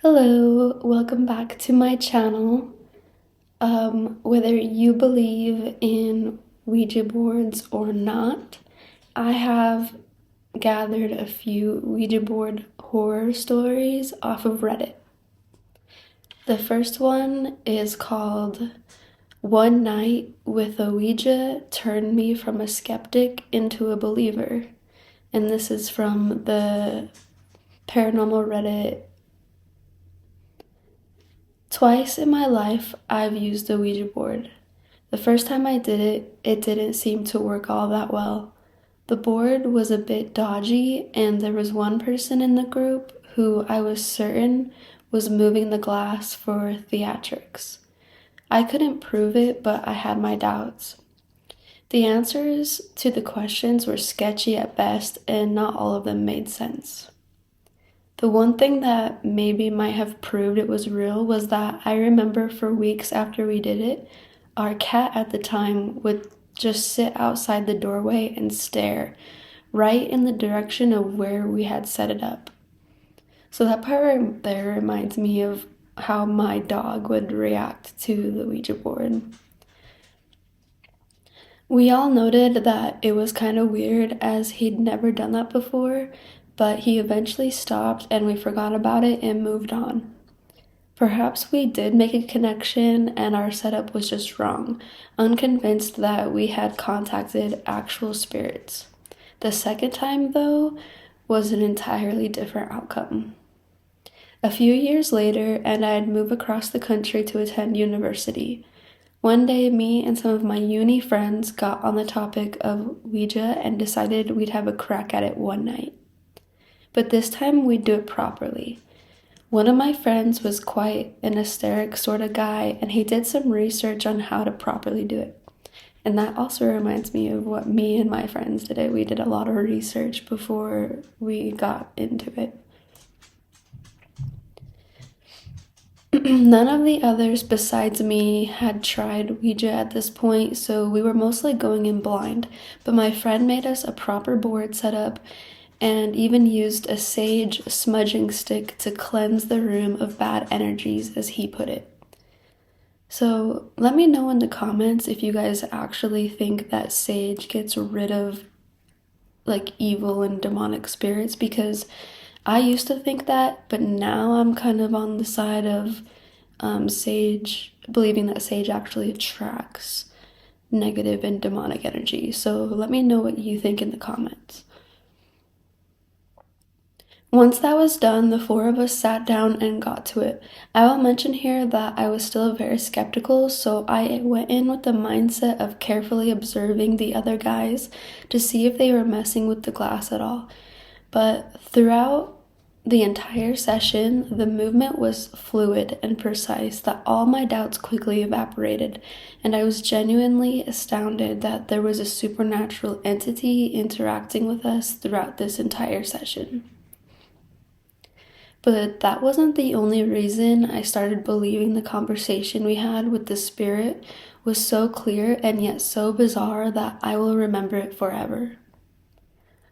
Hello, welcome back to my channel. Whether you believe in Ouija boards or not, I have gathered a few Ouija board horror stories off of Reddit. The first one is called "One Night with a Ouija Turned Me from a Skeptic into a Believer," and this is from the paranormal Reddit. Twice in my life, I've used a Ouija board. The first time I did it, it didn't seem to work all that well. The board was a bit dodgy, and there was one person in the group who I was certain was moving the glass for theatrics. I couldn't prove it, but I had my doubts. The answers to the questions were sketchy at best, and not all of them made sense. The one thing that maybe might have proved it was real was that I remember for weeks after we did it, our cat at the time would just sit outside the doorway and stare right in the direction of where we had set it up. So that part right there reminds me of how my dog would react to the Ouija board. We all noted that it was kind of weird as he'd never done that before, but he eventually stopped and we forgot about it and moved on. Perhaps we did make a connection and our setup was just wrong, unconvinced that we had contacted actual spirits. The second time, though, was an entirely different outcome. A few years later, and I'd move across the country to attend university. One day, me and some of my uni friends got on the topic of Ouija and decided we'd have a crack at it one night. But this time we'd do it properly. One of my friends was quite an hysteric sort of guy, and he did some research on how to properly do it. And that also reminds me of what me and my friends did. We did a lot of research before we got into it. None of the others besides me had tried Ouija at this point, so we were mostly going in blind. But my friend made us a proper board setup and even used a sage smudging stick to cleanse the room of bad energies, as he put it. So let me know in the comments if you guys actually think that sage gets rid of evil and demonic spirits, because I used to think that, but now I'm kind of on the side of sage, believing that sage actually attracts negative and demonic energy. So let me know what you think in the comments. Once that was done, the four of us sat down and got to it. I will mention here that I was still very skeptical, so I went in with the mindset of carefully observing the other guys to see if they were messing with the glass at all. But throughout the entire session, the movement was fluid and precise that all my doubts quickly evaporated, and I was genuinely astounded that there was a supernatural entity interacting with us throughout this entire session. But that wasn't the only reason I started believing the conversation we had with the spirit was so clear and yet so bizarre that I will remember it forever.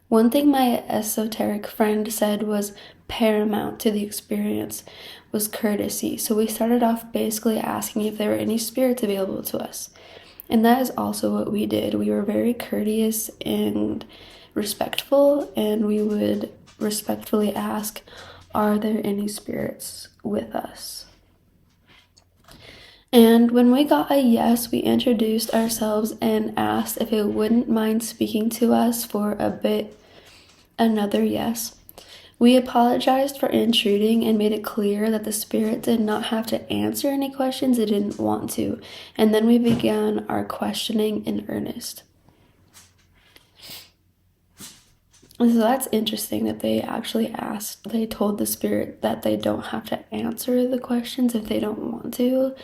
One thing my esoteric friend said was paramount to the experience was courtesy, so we started off basically asking if there were any spirits available to us. And that is also what we did. We were very courteous and respectful, and we would respectfully ask, are there any spirits with us? And when we got a yes, we introduced ourselves and asked if it wouldn't mind speaking to us for a bit. Another yes. We apologized for intruding and made it clear that the spirit did not have to answer any questions it didn't want to. And then we began our questioning in earnest. So that's interesting that they actually they told the spirit that they don't have to answer the questions if they don't want to.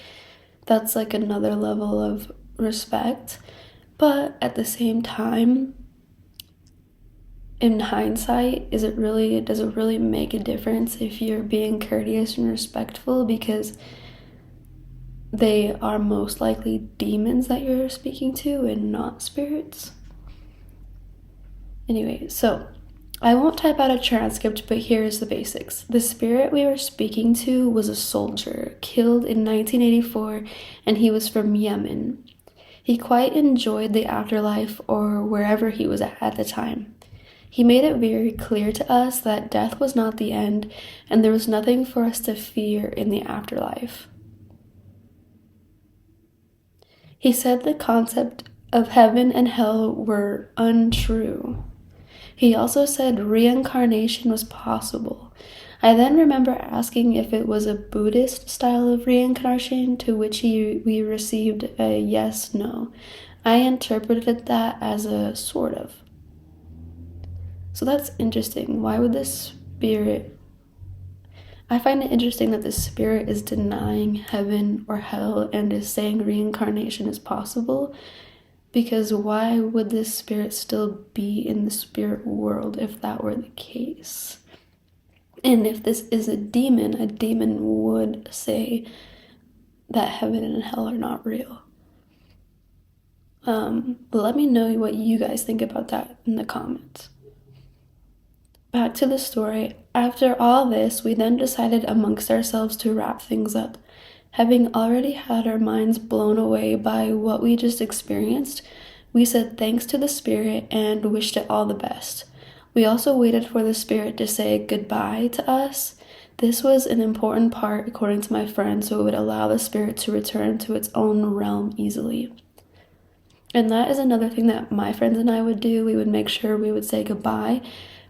That's like another level of respect. But at the same time, in hindsight, does it really make a difference if you're being courteous and respectful, because they are most likely demons that you're speaking to and not spirits? Anyway, so I won't type out a transcript, but here's the basics. The spirit we were speaking to was a soldier killed in 1984, and he was from Yemen. He quite enjoyed the afterlife or wherever he was at the time. He made it very clear to us that death was not the end, and there was nothing for us to fear in the afterlife. He said the concept of heaven and hell were untrue. He also said reincarnation was possible. I then remember asking if it was a Buddhist style of reincarnation, to which we received a yes/no. I interpreted that as a sort of. So that's interesting. Why would this spirit... I find it interesting that the spirit is denying heaven or hell and is saying reincarnation is possible, because why would this spirit still be in the spirit world if that were the case? And if this is a demon would say that heaven and hell are not real. Let me know what you guys think about that in the comments. Back to the story. After all this, we then decided amongst ourselves to wrap things up. Having already had our minds blown away by what we just experienced, we said thanks to the spirit and wished it all the best. We also waited for the spirit to say goodbye to us. This was an important part, according to my friend, so it would allow the spirit to return to its own realm easily. And that is another thing that my friends and I would do. We would make sure we would say goodbye.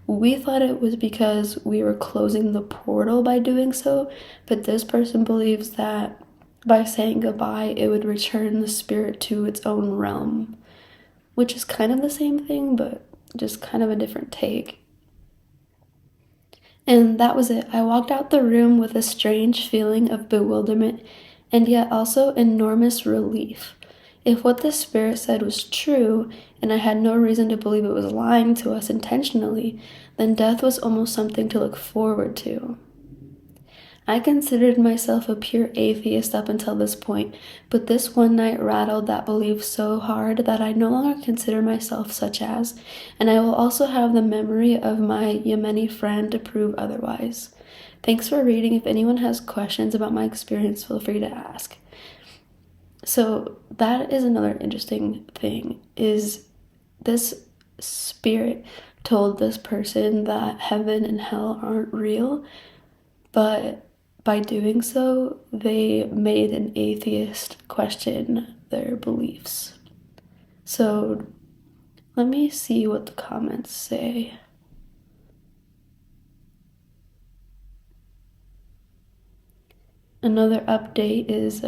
We thought it was because we were closing the portal by doing so, but this person believes that by saying goodbye, it would return the spirit to its own realm, which is kind of the same thing, but just kind of a different take. And that was it. I walked out the room with a strange feeling of bewilderment and yet also enormous relief. If what the spirit said was true, and I had no reason to believe it was lying to us intentionally, then death was almost something to look forward to. I considered myself a pure atheist up until this point, but this one night rattled that belief so hard that I no longer consider myself such as, and I will also have the memory of my Yemeni friend to prove otherwise. Thanks for reading. If anyone has questions about my experience, feel free to ask. So that is another interesting thing, is this spirit told this person that heaven and hell aren't real, but by doing so, they made an atheist question their beliefs. So let me see what the comments say. Another update is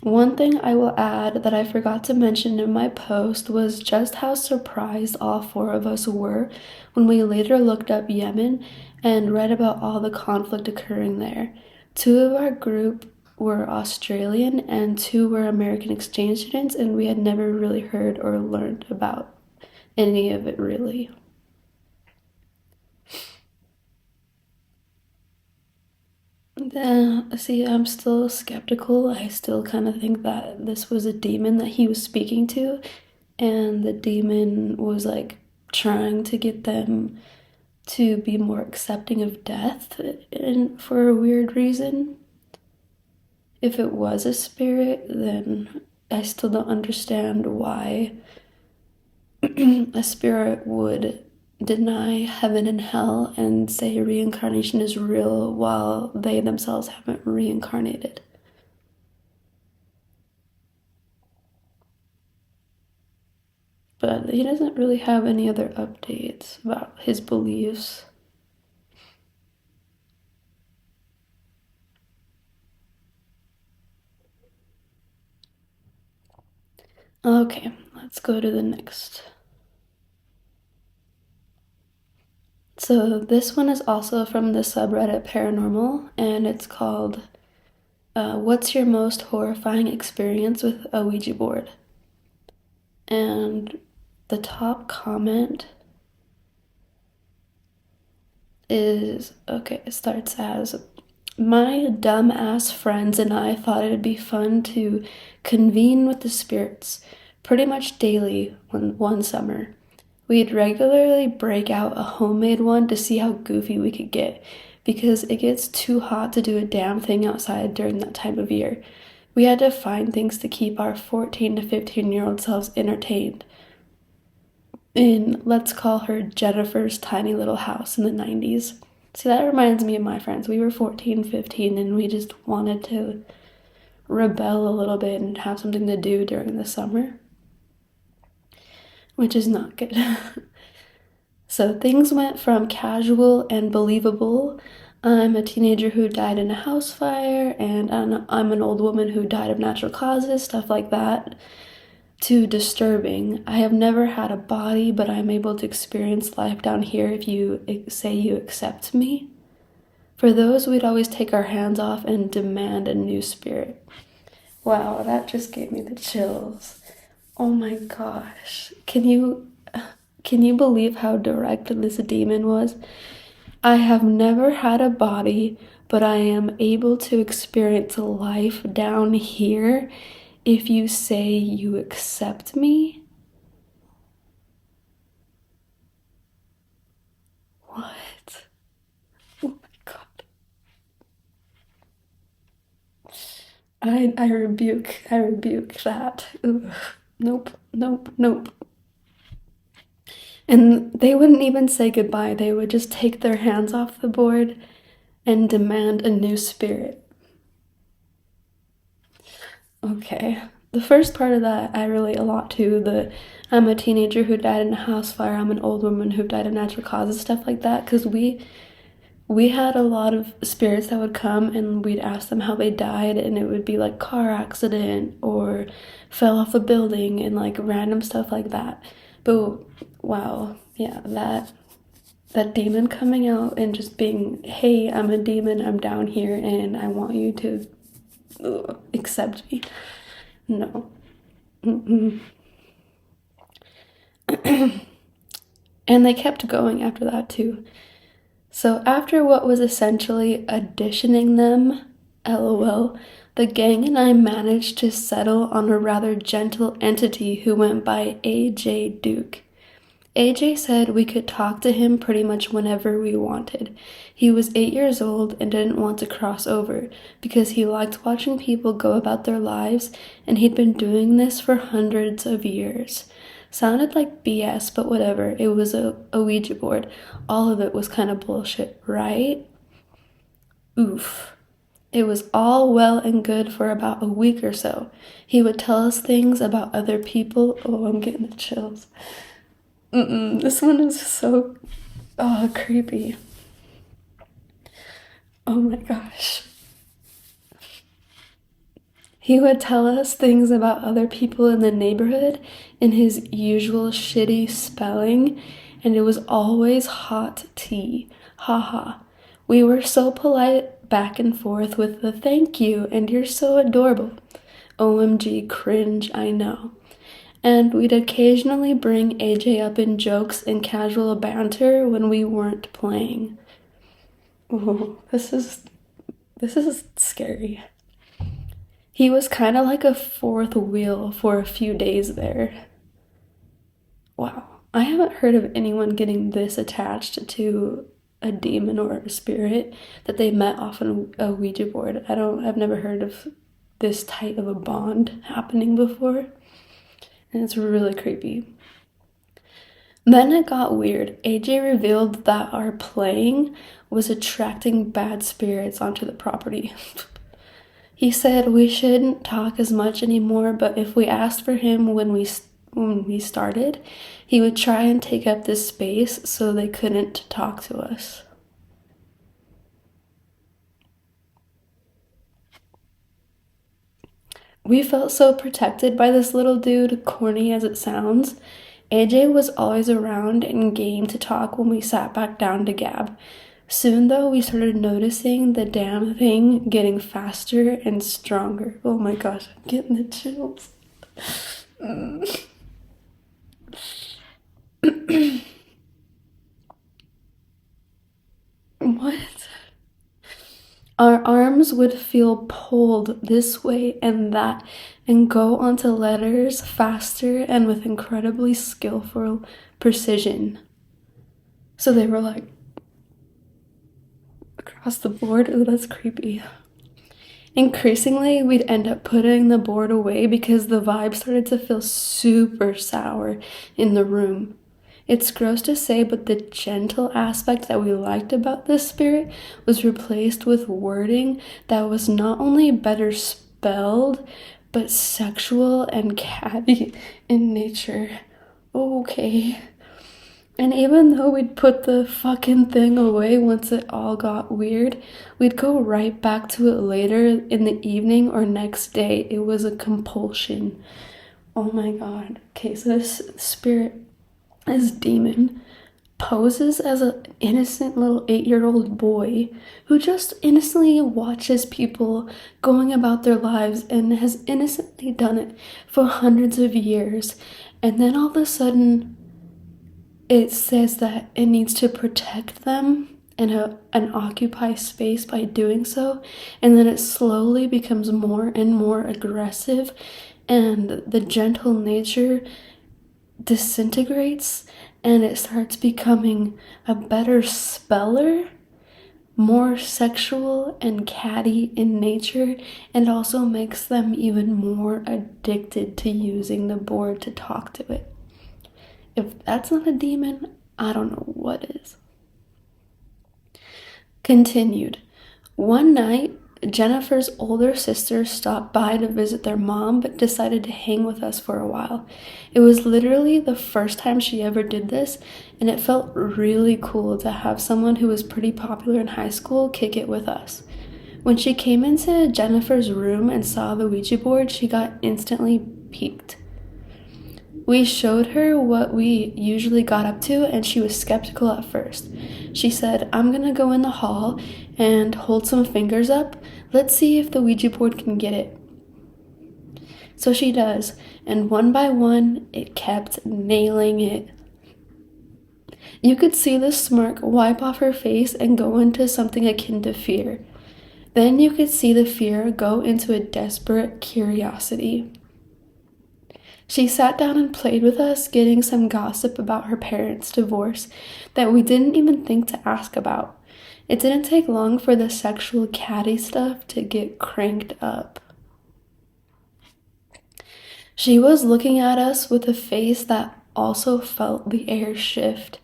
one thing I will add that I forgot to mention in my post was just how surprised all four of us were when we later looked up Yemen and read about all the conflict occurring there. 2 of our group were Australian and 2 were American exchange students, and we had never really heard or learned about any of it really. See, I'm still skeptical. I still kind of think that this was a demon that he was speaking to, and the demon was like trying to get them to be more accepting of death, and for a weird reason. If it was a spirit, then I still don't understand why a spirit would deny heaven and hell and say reincarnation is real while they themselves haven't reincarnated. But he doesn't really have any other updates about his beliefs. Okay, let's go to the next. So this one is also from the subreddit paranormal, and it's called What's Your Most Horrifying Experience with a Ouija Board? And the top comment is, okay, it starts as, my dumb-ass friends and I thought it'd be fun to convene with the spirits pretty much daily one summer. We'd regularly break out a homemade one to see how goofy we could get, because it gets too hot to do a damn thing outside during that time of year. We had to find things to keep our 14 to 15-year-old selves entertained in, let's call her Jennifer's tiny little house in the 90s. See, that reminds me of my friends. We were 14, 15, and we just wanted to rebel a little bit and have something to do during the summer, which is not good. So things went from casual and believable, I'm a teenager who died in a house fire, and I'm an old woman who died of natural causes, stuff like that, to disturbing. I have never had a body, but I'm able to experience life down here if you say you accept me. For those, we'd always take our hands off and demand a new spirit. Wow, that just gave me the chills. Oh my gosh. Can you believe how direct this demon was? I have never had a body, but I am able to experience life down here if you say you accept me. What? Oh my god. I rebuke that. Ugh. Nope, nope, nope. And they wouldn't even say goodbye. They would just take their hands off the board and demand a new spirit. Okay. The first part of that I relate a lot to. I'm a teenager who died in a house fire, I'm an old woman who died of natural causes, stuff like that, because we had a lot of spirits that would come and we'd ask them how they died, and it would be like car accident or fell off a building and like random stuff like that. But wow, yeah, that demon coming out and just being, hey, I'm a demon, I'm down here and I want you to accept me. No. Mm-mm. And they kept going after that too. So after what was essentially auditioning them, LOL, the gang and I managed to settle on a rather gentle entity who went by AJ Duke. AJ said we could talk to him pretty much whenever we wanted. He was 8 years old and didn't want to cross over because he liked watching people go about their lives, and he'd been doing this for hundreds of years. Sounded like BS, but whatever. It was a Ouija board. All of it was kind of bullshit, right? Oof. It was all well and good for about a week or so. He would tell us things about other people. Oh, I'm getting the chills. This one is so creepy. Oh my gosh. He would tell us things about other people in the neighborhood in his usual shitty spelling, and it was always hot tea. Haha. We were so polite back and forth with the thank you and you're so adorable. OMG, cringe, I know. And we'd occasionally bring AJ up in jokes and casual banter when we weren't playing. Oh, this is scary. He was kind of like a fourth wheel for a few days there. Wow, I haven't heard of anyone getting this attached to a demon or a spirit that they met off a Ouija board. I've never heard of this type of a bond happening before. And it's really creepy. Then it got weird. AJ revealed that our playing was attracting bad spirits onto the property. He said we shouldn't talk as much anymore, but if we asked for him when we started, he would try and take up this space so they couldn't talk to us. We felt so protected by this little dude, corny as it sounds. AJ was always around and game to talk when we sat back down to gab. Soon, though, we started noticing the damn thing getting faster and stronger. Oh my gosh, I'm getting the chills. What? Our Our arms would feel pulled this way and that and go onto letters faster and with incredibly skillful precision. So they were like across the board. Ooh, that's creepy. Increasingly, we'd end up putting the board away because the vibe started to feel super sour in the room. It's gross to say, but the gentle aspect that we liked about this spirit was replaced with wording that was not only better spelled, but sexual and catty in nature. Okay. And even though we'd put the fucking thing away once it all got weird, we'd go right back to it later in the evening or next day. It was a compulsion. Oh my god. Okay, so this spirit, this demon, poses as an innocent little 8-year-old boy who just innocently watches people going about their lives and has innocently done it for hundreds of years. And then all of a sudden, it says that it needs to protect them and occupy space by doing so, and then it slowly becomes more and more aggressive, and the gentle nature disintegrates, and it starts becoming a better speller, more sexual and catty in nature, and also makes them even more addicted to using the board to talk to it. If that's not a demon, I don't know what is. Continued. One night, Jennifer's older sister stopped by to visit their mom, but decided to hang with us for a while. It was literally the first time she ever did this, and it felt really cool to have someone who was pretty popular in high school kick it with us. When she came into Jennifer's room and saw the Ouija board, she got instantly piqued. We showed her what we usually got up to, and she was skeptical at first. She said, "I'm gonna go in the hall and hold some fingers up. Let's see if the Ouija board can get it." So she does, and one by one, it kept nailing it. You could see the smirk wipe off her face and go into something akin to fear. Then you could see the fear go into a desperate curiosity. She sat down and played with us, getting some gossip about her parents' divorce that we didn't even think to ask about. It didn't take long for the sexual catty stuff to get cranked up. She was looking at us with a face that also felt the air shift.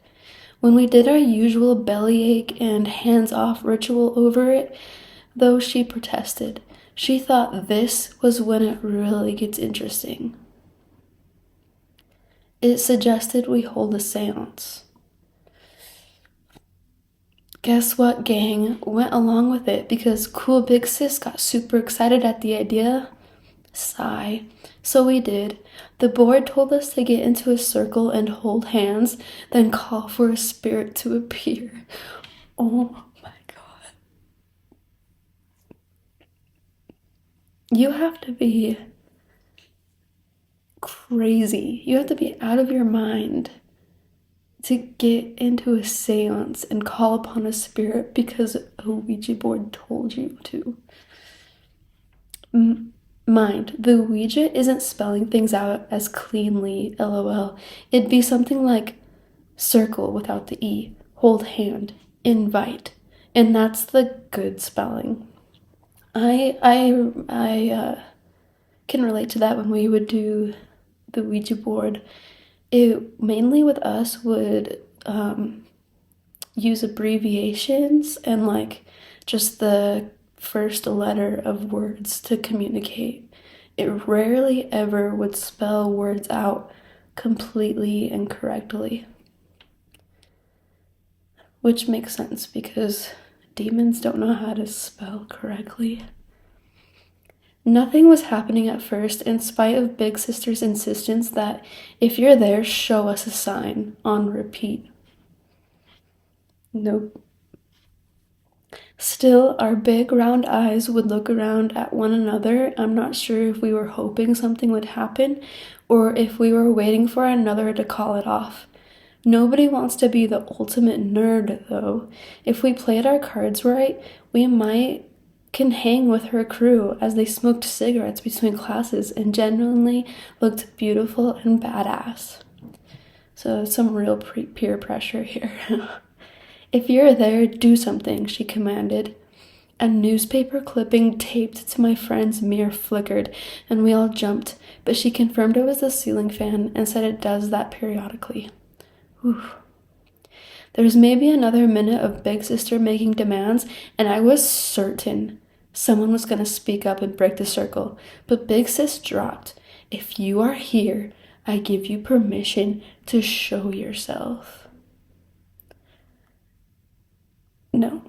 When we did our usual bellyache and hands-off ritual over it, though, she protested. She thought this was when it really gets interesting. It suggested we hold a seance. Guess what, gang? Went along with it because cool big sis got super excited at the idea. Sigh. So we did. The board told us to get into a circle and hold hands, then call for a spirit to appear. Oh my god. You have to be crazy. You have to be out of your mind to get into a seance and call upon a spirit because a Ouija board told you to. Mind, the Ouija isn't spelling things out as cleanly, lol. It'd be something like circle without the E, hold hand, invite, and that's the good spelling. I can relate to that when we would do the Ouija board. It mainly with us would use abbreviations and like just the first letter of words to communicate. It rarely ever would spell words out completely and correctly. Which makes sense because demons don't know how to spell correctly. Nothing was happening at first, in spite of Big Sister's insistence that if you're there, show us a sign on repeat. Nope. Still, our big round eyes would look around at one another. I'm not sure if we were hoping something would happen or if we were waiting for another to call it off. Nobody wants to be the ultimate nerd, though. If we played our cards right, we might can hang with her crew as they smoked cigarettes between classes and genuinely looked beautiful and badass. So some real peer pressure here. If you're there, do something, she commanded. A newspaper clipping taped to my friend's mirror flickered, and we all jumped, but she confirmed it was the ceiling fan and said it does that periodically. Whew. There was maybe another minute of Big Sister making demands, and I was certain someone was going to speak up and break the circle. But Big Sis dropped. If you are here, I give you permission to show yourself. No.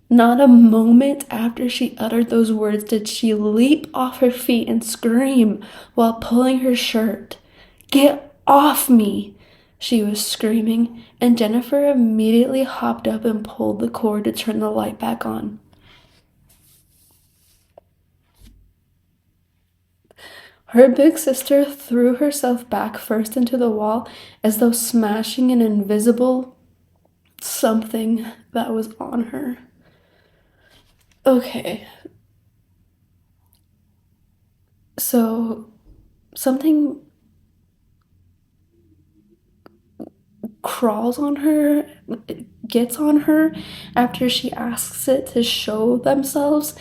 Not a moment after she uttered those words did she leap off her feet and scream while pulling her shirt. Get off me! She was screaming, and Jennifer immediately hopped up and pulled the cord to turn the light back on. Her big sister threw herself back first into the wall as though smashing an invisible something that was on her. Okay. So, something crawls on her, gets on her after she asks it to show themselves,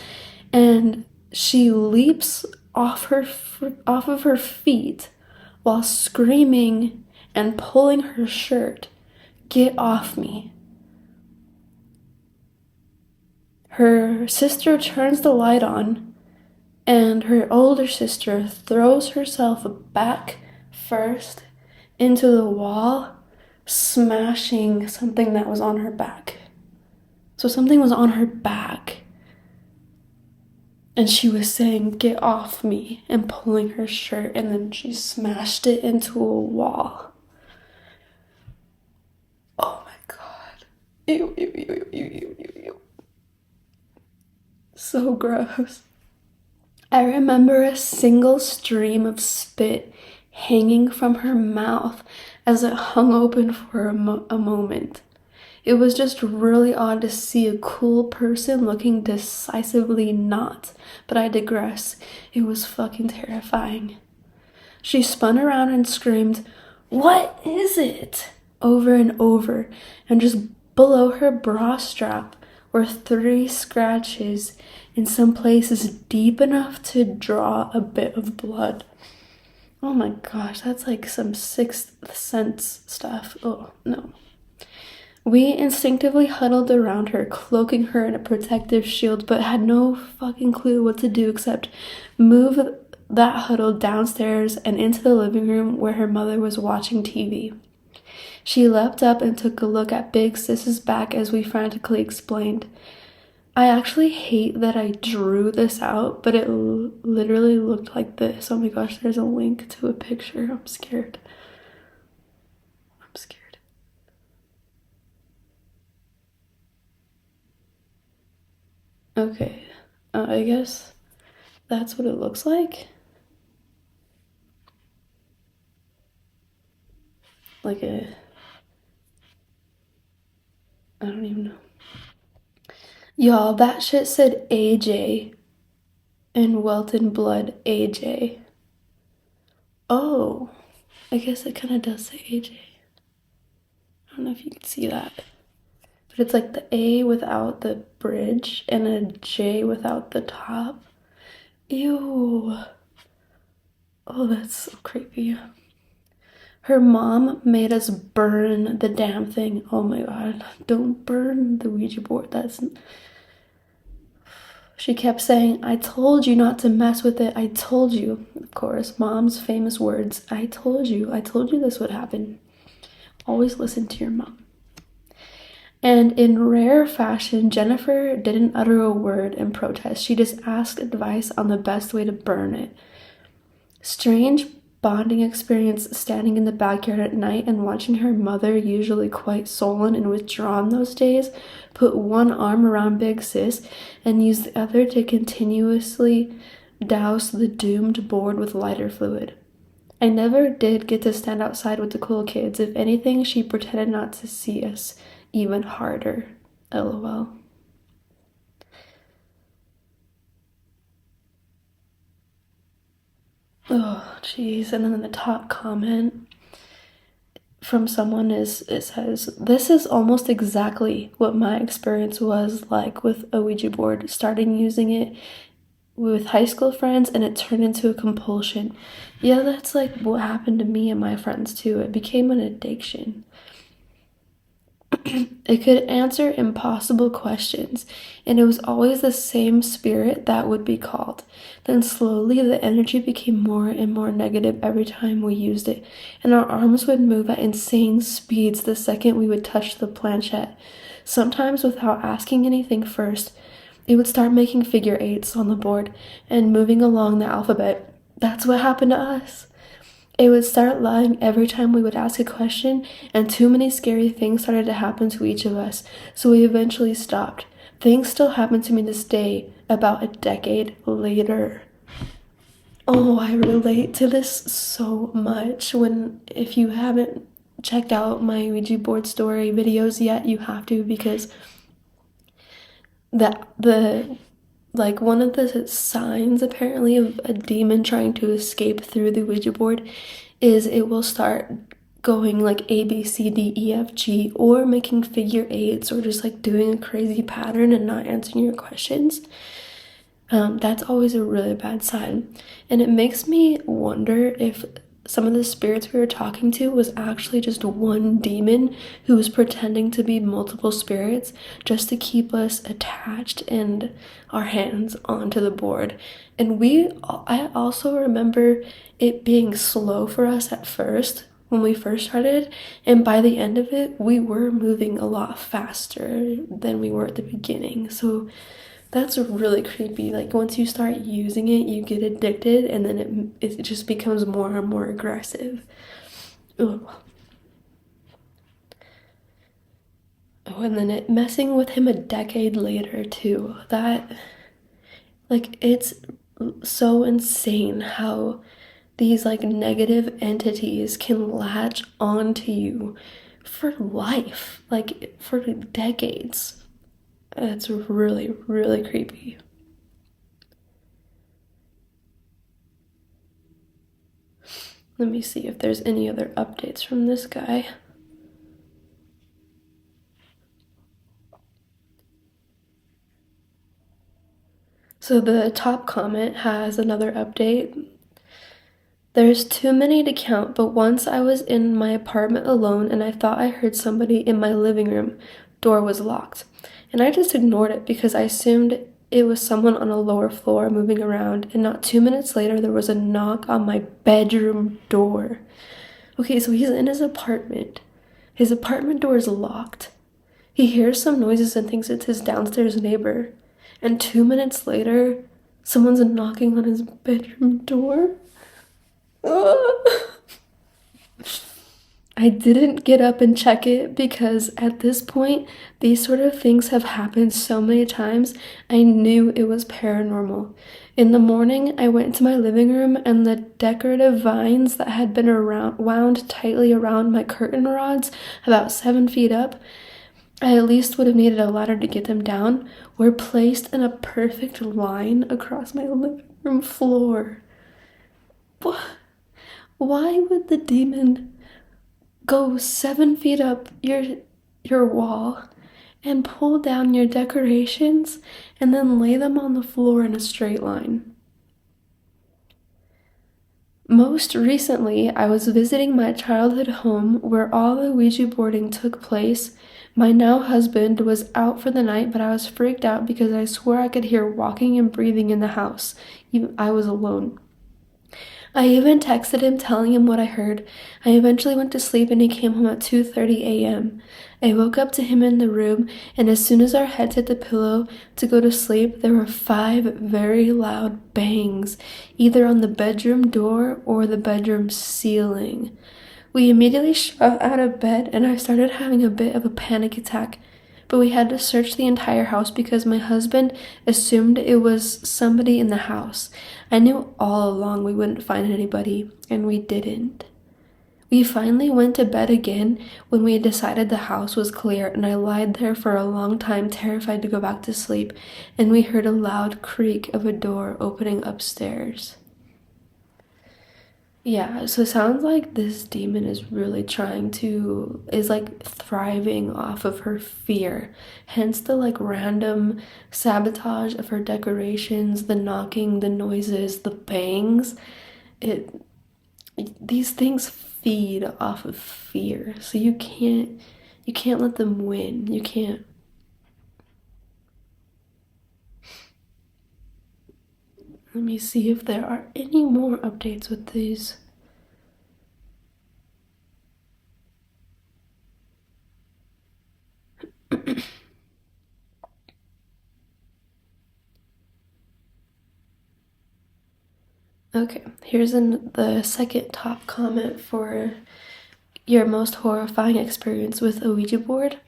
and she leaps off of her feet while screaming and pulling her shirt. Get off me. Her sister turns the light on, and her older sister throws herself back first into the wall, smashing something that was on her back. So something was on her back, and she was saying, get off me, and pulling her shirt, and then she smashed it into a wall. Oh my god. Ew, ew, ew, ew, ew, ew, ew. So gross. I remember a single stream of spit hanging from her mouth as it hung open for a moment. It was just really odd to see a cool person looking decisively not, but I digress. It was fucking terrifying. She spun around and screamed, "What is it?" over and over, and just below her bra strap were 3 scratches in some places deep enough to draw a bit of blood. Oh my gosh, that's like some Sixth Sense stuff. Oh no. We instinctively huddled around her, cloaking her in a protective shield, but had no fucking clue what to do except move that huddle downstairs and into the living room where her mother was watching TV. She leapt up and took a look at Big Sis's back as we frantically explained. I actually hate that I drew this out, but it literally looked like this. Oh my gosh, there's a link to a picture. I'm scared. Okay, I guess that's what it looks like. Like I don't even know. Y'all, that shit said AJ in Welton Blood AJ. Oh, I guess it kind of does say AJ. I don't know if you can see that. But it's like the A without the bridge and a J without the top. Ew. Oh, that's so creepy. Her mom made us burn the damn thing. Oh my god. Don't burn the Ouija board. She kept saying, I told you not to mess with it. I told you. Of course, mom's famous words. I told you this would happen. Always listen to your mom. And in rare fashion, Jennifer didn't utter a word in protest. She just asked advice on the best way to burn it. Strange bonding experience standing in the backyard at night and watching her mother, usually quite sullen and withdrawn those days, put one arm around Big Sis and use the other to continuously douse the doomed board with lighter fluid. I never did get to stand outside with the cool kids. If anything, she pretended not to see us even harder. LOL. Oh, jeez. And then the top comment from someone it says, "This is almost exactly what my experience was like with a Ouija board, starting using it with high school friends and it turned into a compulsion." Yeah, that's like what happened to me and my friends too. It became an addiction. It could answer impossible questions, and it was always the same spirit that would be called. Then slowly the energy became more and more negative every time we used it, and our arms would move at insane speeds the second we would touch the planchette. Sometimes without asking anything first, it would start making figure eights on the board and moving along the alphabet. That's what happened to us. It would start lying every time we would ask a question, and too many scary things started to happen to each of us, so we eventually stopped. Things still happen to me this day, about a decade later. Oh, I relate to this so much. If you haven't checked out my Ouija board story videos yet, you have to, because one of the signs apparently of a demon trying to escape through the Ouija board is it will start going like A, B, C, D, E, F, G, or making figure eights, or just like doing a crazy pattern and not answering your questions. That's always a really bad sign. And it makes me wonder if some of the spirits we were talking to was actually just one demon who was pretending to be multiple spirits just to keep us attached and our hands onto the board. And I also remember it being slow for us at first when we first started, and by the end of it, we were moving a lot faster than we were at the beginning. So that's really creepy. Like, once you start using it, you get addicted, and then it just becomes more and more aggressive. Ugh. Oh, and then it messing with him a decade later too. It's so insane how these like negative entities can latch onto you for life, like for decades. It's really, really creepy. Let me see if there's any other updates from this guy. So the top comment has another update. "There's too many to count, but once I was in my apartment alone and I thought I heard somebody in my living room. Door was locked. And I just ignored it because I assumed it was someone on a lower floor moving around, and not 2 minutes later there was a knock on my bedroom door." Okay, so he's in his apartment. His apartment door is locked. He hears some noises and thinks it's his downstairs neighbor. And 2 minutes later, someone's knocking on his bedroom door. I didn't get up and check it because at this point, these sort of things have happened so many times, I knew it was paranormal. In the morning, I went to my living room, and the decorative vines that had been wound tightly around my curtain rods about 7 feet up, I at least would have needed a ladder to get them down, were placed in a perfect line across my living room floor. Why would the demon go 7 feet up your wall and pull down your decorations and then lay them on the floor in a straight line? Most recently, I was visiting my childhood home where all the Ouija boarding took place. My now husband was out for the night, but I was freaked out because I swore I could hear walking and breathing in the house. I was alone. I even texted him telling him what I heard. I eventually went to sleep and he came home at 2:30 a.m. I woke up to him in the room, and as soon as our heads hit the pillow to go to sleep, there were 5 very loud bangs, either on the bedroom door or the bedroom ceiling. We immediately shot out of bed, and I started having a bit of a panic attack. But we had to search the entire house because my husband assumed it was somebody in the house. I knew all along we wouldn't find anybody, and we didn't. We finally went to bed again when we decided the house was clear, and I lied there for a long time, terrified to go back to sleep, and we heard a loud creak of a door opening upstairs. Yeah, so it sounds like this demon is really is like thriving off of her fear. Hence the like random sabotage of her decorations, the knocking, the noises, the bangs. It These things feed off of fear. So you can't let them win. You can't. Let me see if there are any more updates with these. Okay, the second top comment for your most horrifying experience with a Ouija board.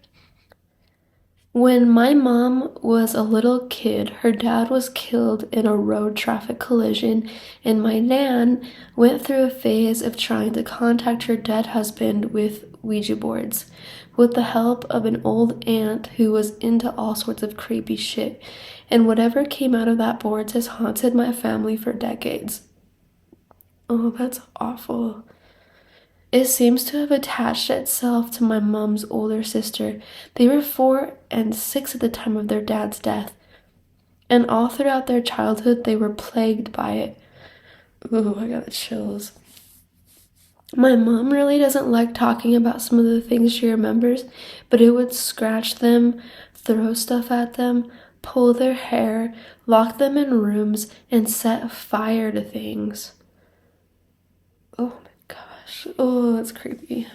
When my mom was a little kid, her dad was killed in a road traffic collision, and my nan went through a phase of trying to contact her dead husband with Ouija boards, with the help of an old aunt who was into all sorts of creepy shit, and whatever came out of that boards has haunted my family for decades. Oh, that's awful. It seems to have attached itself to my mom's older sister. They were 4 and 6 at the time of their dad's death, and all throughout their childhood they were plagued by it. Ooh, I got the chills. My mom really doesn't like talking about some of the things she remembers, but it would scratch them, throw stuff at them, pull their hair, lock them in rooms, and set fire to things. Oh my gosh. Oh, that's creepy.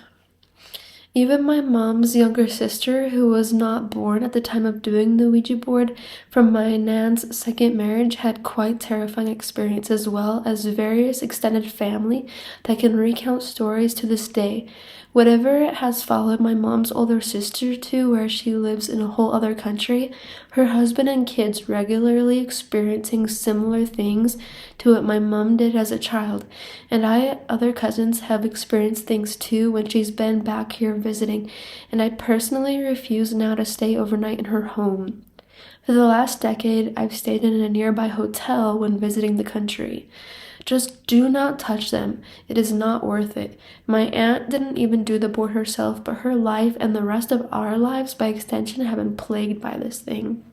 Even my mom's younger sister, who was not born at the time of doing the Ouija board from my nan's second marriage, had quite terrifying experience, as well as various extended family that can recount stories to this day. Whatever it has followed my mom's older sister to where she lives in a whole other country, her husband and kids regularly experiencing similar things to what my mom did as a child. And other cousins have experienced things too when she's been back here visiting, and I personally refuse now to stay overnight in her home. For the last decade, I've stayed in a nearby hotel when visiting the country. Just do not touch them. It is not worth it. My aunt didn't even do the board herself, but her life and the rest of our lives by extension have been plagued by this thing.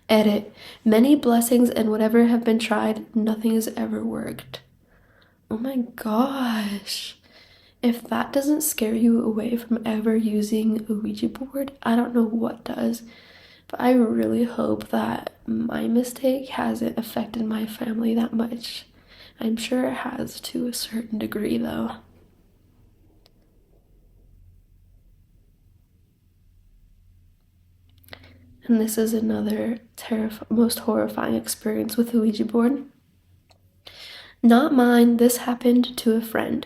Edit. Many blessings and whatever have been tried, nothing has ever worked. Oh my gosh. If that doesn't scare you away from ever using a Ouija board, I don't know what does. But I really hope that my mistake hasn't affected my family that much. I'm sure it has to a certain degree, though. And this is another most horrifying experience with a Ouija board. Not mine, this happened to a friend.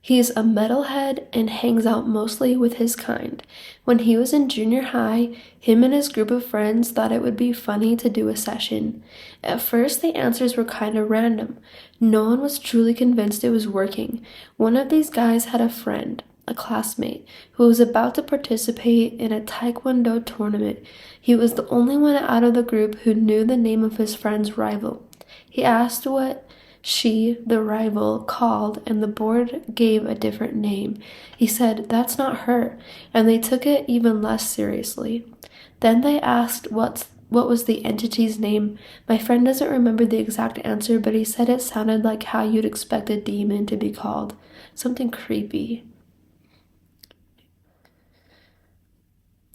He's a metalhead and hangs out mostly with his kind. When he was in junior high, him and his group of friends thought it would be funny to do a session. At first, the answers were kind of random. No one was truly convinced it was working. One of these guys had a friend, a classmate, who was about to participate in a taekwondo tournament. He was the only one out of the group who knew the name of his friend's rival. He asked what she, the rival, called, and the board gave a different name. He said, "That's not her," and they took it even less seriously. Then they asked what was the entity's name. My friend doesn't remember the exact answer, but he said it sounded like how you'd expect a demon to be called. Something creepy.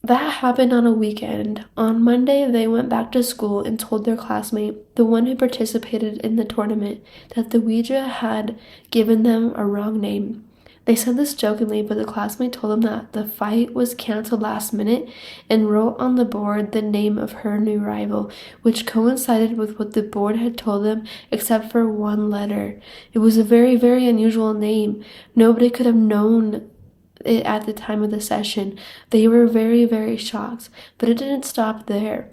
That happened on a weekend. On Monday, they went back to school and told their classmate, the one who participated in the tournament, that the Ouija had given them a wrong name. They said this jokingly, but the classmate told them that the fight was canceled last minute and wrote on the board the name of her new rival, which coincided with what the board had told them except for one letter. It was a very, very unusual name. Nobody could have known it at the time of the session. They were very, very shocked, but it didn't stop there.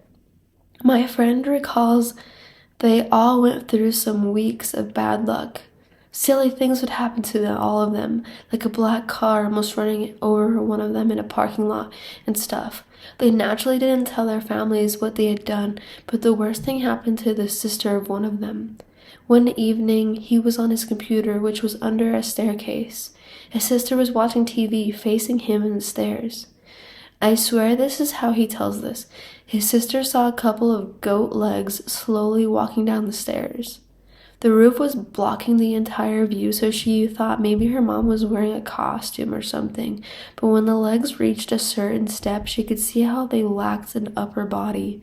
My friend recalls they all went through some weeks of bad luck. Silly things would happen to them, all of them, like a black car almost running over one of them in a parking lot and stuff. They naturally didn't tell their families what they had done, but the worst thing happened to the sister of one of them. One evening, he was on his computer, which was under a staircase. His sister was watching TV facing him in the stairs. I swear this is how he tells this. His sister saw a couple of goat legs slowly walking down the stairs. The roof was blocking the entire view, so she thought maybe her mom was wearing a costume or something. But when the legs reached a certain step, she could see how they lacked an upper body.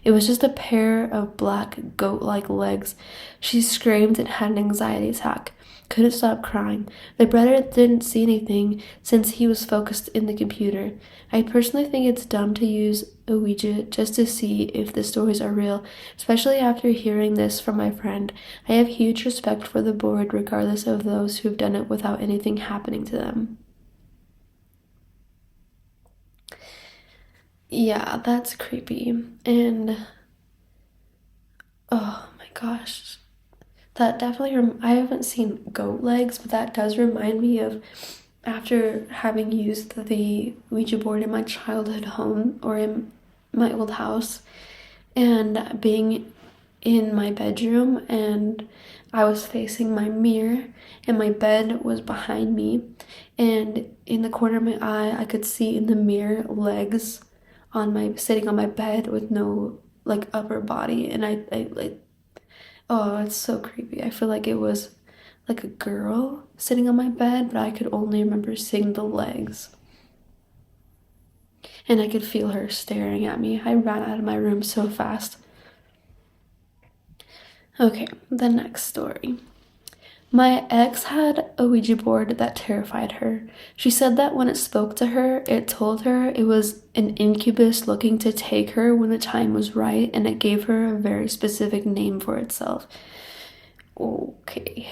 It was just a pair of black goat-like legs. She screamed and had an anxiety attack. Couldn't stop crying. The brother didn't see anything since he was focused in the computer. I personally think it's dumb to use a Ouija just to see if the stories are real, especially after hearing this from my friend. I have huge respect for the board regardless of those who've done it without anything happening to them. Yeah, that's creepy. And oh my gosh. That definitely, I haven't seen goat legs, but that does remind me of after having used the Ouija board in my childhood home or in my old house and being in my bedroom, and I was facing my mirror and my bed was behind me, and in the corner of my eye I could see in the mirror legs on my sitting on my bed with no like upper body, and I like, oh, it's so creepy. I feel like it was like a girl sitting on my bed, but I could only remember seeing the legs. And I could feel her staring at me. I ran out of my room so fast. Okay, the next story. My ex had a Ouija board that terrified her. She said that when it spoke to her, it told her it was an incubus looking to take her when the time was right, and it gave her a very specific name for itself. Okay.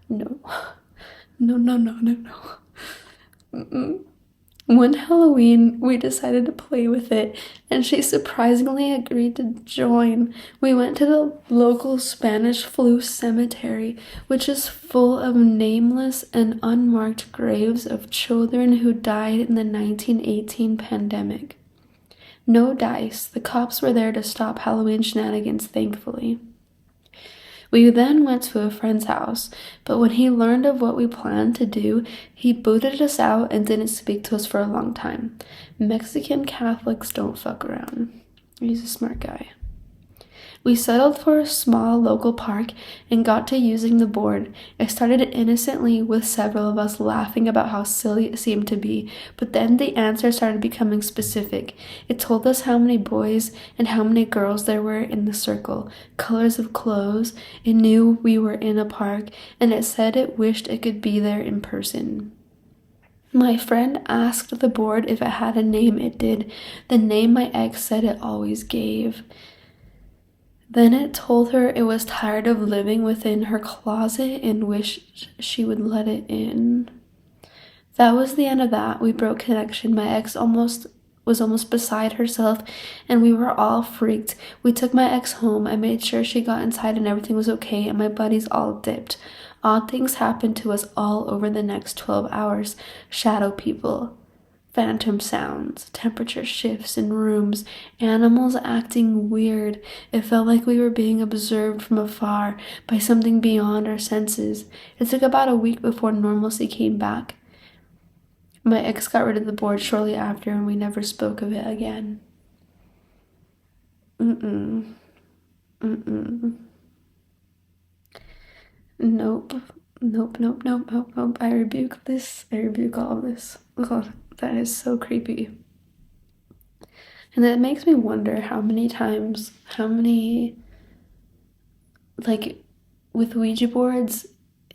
No. No, no, no, no, no. Mm-mm. One Halloween, we decided to play with it, and she surprisingly agreed to join. We went to the local Spanish flu cemetery, which is full of nameless and unmarked graves of children who died in the 1918 pandemic. No dice. The cops were there to stop Halloween shenanigans, thankfully. We then went to a friend's house, but when he learned of what we planned to do, he booted us out and didn't speak to us for a long time. Mexican Catholics don't fuck around. He's a smart guy. We settled for a small local park and got to using the board. It started innocently with several of us laughing about how silly it seemed to be, but then the answer started becoming specific. It told us how many boys and how many girls there were in the circle, colors of clothes. It knew we were in a park, and it said it wished it could be there in person. My friend asked the board if it had a name. It did. The name my ex said it always gave. Then it told her it was tired of living within her closet and wished she would let it in. That was the end of that. We broke connection. My ex was almost beside herself, and we were all freaked. We took my ex home. I made sure she got inside and everything was okay, and my buddies all dipped. Odd things happened to us all over the next 12 hours. Shadow people. Phantom sounds, temperature shifts in rooms, animals acting weird. It felt like we were being observed from afar by something beyond our senses. It took about a week before normalcy came back. My ex got rid of the board shortly after, and we never spoke of it again. Mm-mm. Mm-mm. Nope. Nope, nope, nope, nope, nope. I rebuke this. I rebuke all of this. God, that is so creepy. And it makes me wonder like, with Ouija boards,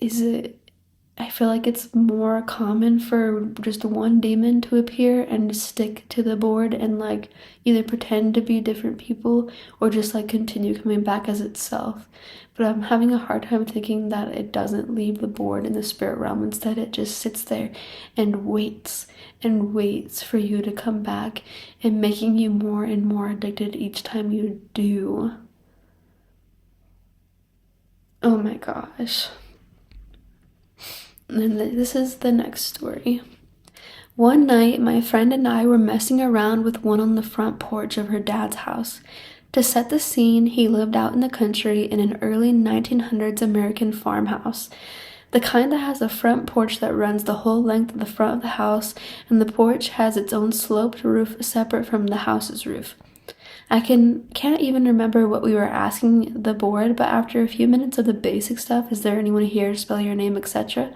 I feel like it's more common for just one demon to appear and stick to the board and, like, either pretend to be different people or just, like, continue coming back as itself. But I'm having a hard time thinking that it doesn't leave the board in the spirit realm. Instead, it just sits there and waits for you to come back and making you more and more addicted each time you do. Oh my gosh. And this is the next story. One night, my friend and I were messing around with one on the front porch of her dad's house. To set the scene, he lived out in the country in an early 1900s American farmhouse. The kind that has a front porch that runs the whole length of the front of the house, and the porch has its own sloped roof separate from the house's roof. I can't even remember what we were asking the board, but after a few minutes of the basic stuff, is there anyone here, spell your name, etc.,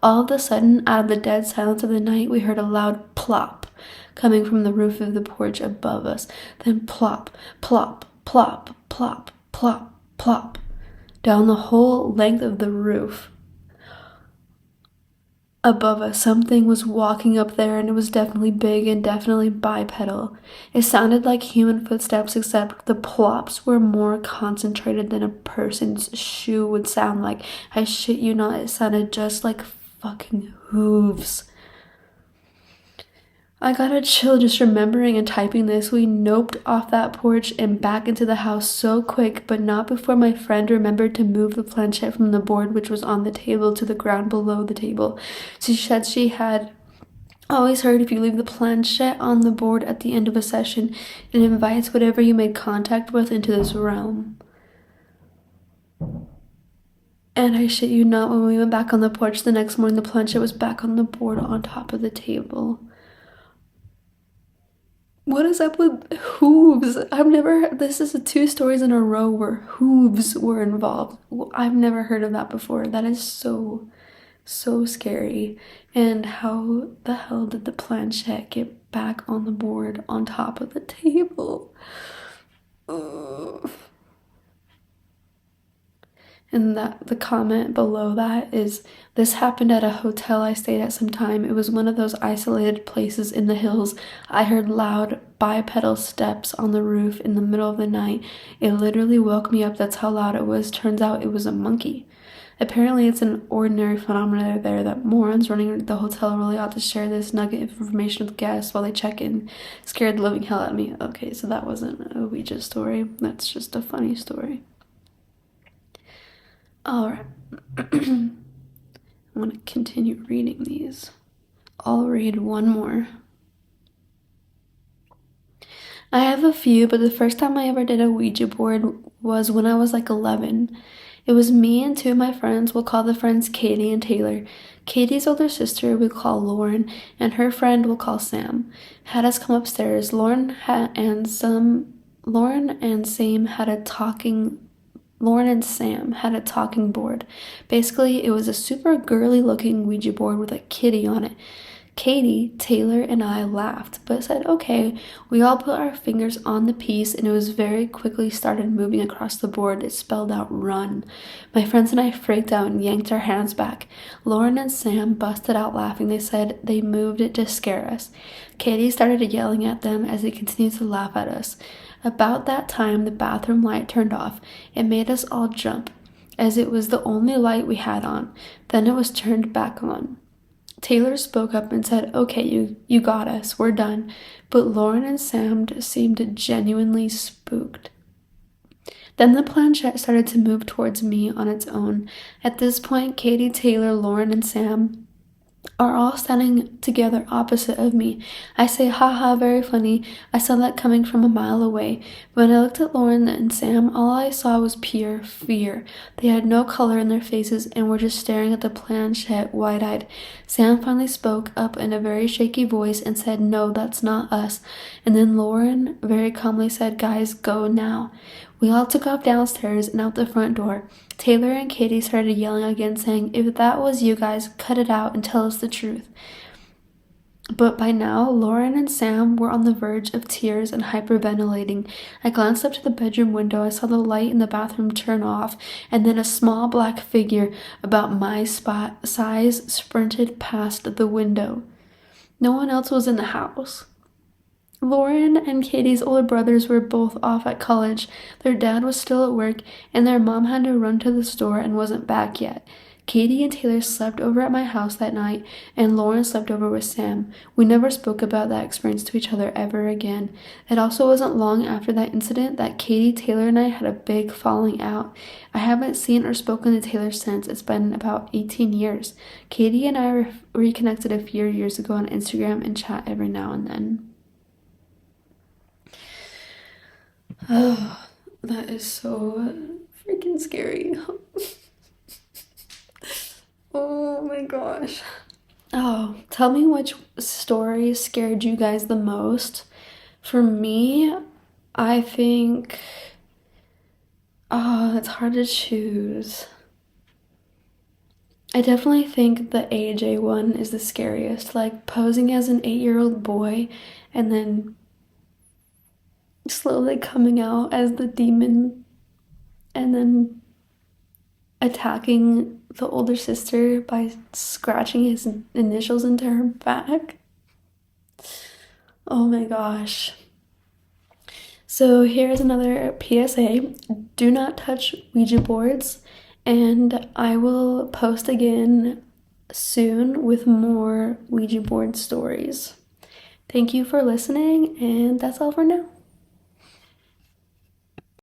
all of a sudden, out of the dead silence of the night, we heard a loud plop coming from the roof of the porch above us. Then plop, plop, plop, plop, plop, plop, down the whole length of the roof. Above us, something was walking up there, and it was definitely big and definitely bipedal. It sounded like human footsteps, except the plops were more concentrated than a person's shoe would sound like. I shit you not, it sounded just like fucking hooves. I got a chill just remembering and typing this. We noped off that porch and back into the house so quick, but not before my friend remembered to move the planchette from the board, which was on the table, to the ground below the table. She said she had always heard if you leave the planchette on the board at the end of a session, it invites whatever you made contact with into this realm. And I shit you not, when we went back on the porch the next morning, the planchette was back on the board on top of the table. What is up with hooves? This is 2 stories in a row where hooves were involved. I've never heard of that before. That is so scary. And how the hell did the planchette get back on the board on top of the table? Ugh. And the comment below that is, this happened at a hotel I stayed at some time. It was one of those isolated places in the hills. I heard loud bipedal steps on the roof in the middle of the night. It literally woke me up. That's how loud it was. Turns out it was a monkey. Apparently it's an ordinary phenomenon there that morons running the hotel really ought to share this nugget of information with guests while they check in. Scared the living hell out of me. Okay, so that wasn't a Ouija story. That's just a funny story. Alright, I'm going to continue reading these. I'll read one more. I have a few, but the first time I ever did a Ouija board was when I was like 11. It was me and 2 of my friends. We'll call the friends Katie and Taylor. Katie's older sister we call Lauren, and her friend we'll call Sam. Had us come upstairs. Lauren and Sam had a talking board. Basically, it was a super girly looking Ouija board with a kitty on it. Katie, Taylor, and I laughed, but said, okay. We all put our fingers on the piece, and it was very quickly started moving across the board. It spelled out run. My friends and I freaked out and yanked our hands back. Lauren and Sam busted out laughing. They said they moved it to scare us. Katie started yelling at them as they continued to laugh at us. About that time, the bathroom light turned off. It made us all jump, as it was the only light we had on. Then it was turned back on. Taylor spoke up and said, okay, you got us, we're done. But Lauren and Sam seemed genuinely spooked. Then the planchette started to move towards me on its own. At this point, Katie, Taylor, Lauren, and Sam are all standing together opposite of me. I say, haha, very funny. I saw that coming from a mile away. When I looked at Lauren and Sam, all I saw was pure fear. They had no color in their faces and were just staring at the planchette wide-eyed. Sam finally spoke up in a very shaky voice and said, no, that's not us. And then Lauren very calmly said, guys, go now. We all took off downstairs and out the front door. Taylor and Katie started yelling again, saying, if that was you guys, cut it out and tell us the truth. But by now, Lauren and Sam were on the verge of tears and hyperventilating. I glanced up to the bedroom window. I saw the light in the bathroom turn off, and then a small black figure about my size sprinted past the window. No one else was in the house. Lauren and Katie's older brothers were both off at college. Their dad was still at work, and their mom had to run to the store and wasn't back yet. Katie and Taylor slept over at my house that night, and Lauren slept over with Sam. We never spoke about that experience to each other ever again. It also wasn't long after that incident that Katie, Taylor, and I had a big falling out. I haven't seen or spoken to Taylor since. It's been about 18 years. Katie and I reconnected a few years ago on Instagram and chat every now and then. Oh, that is so freaking scary. Oh my gosh. Oh, tell me which story scared you guys the most. For me, I think, oh, it's hard to choose. I definitely think the AJ one is the scariest. Like posing as an 8-year-old boy and then slowly coming out as the demon and then attacking the older sister by scratching his initials into her back. Oh my gosh. So here's another PSA. Do not touch Ouija boards, and I will post again soon with more Ouija board stories. Thank you for listening, and that's all for now.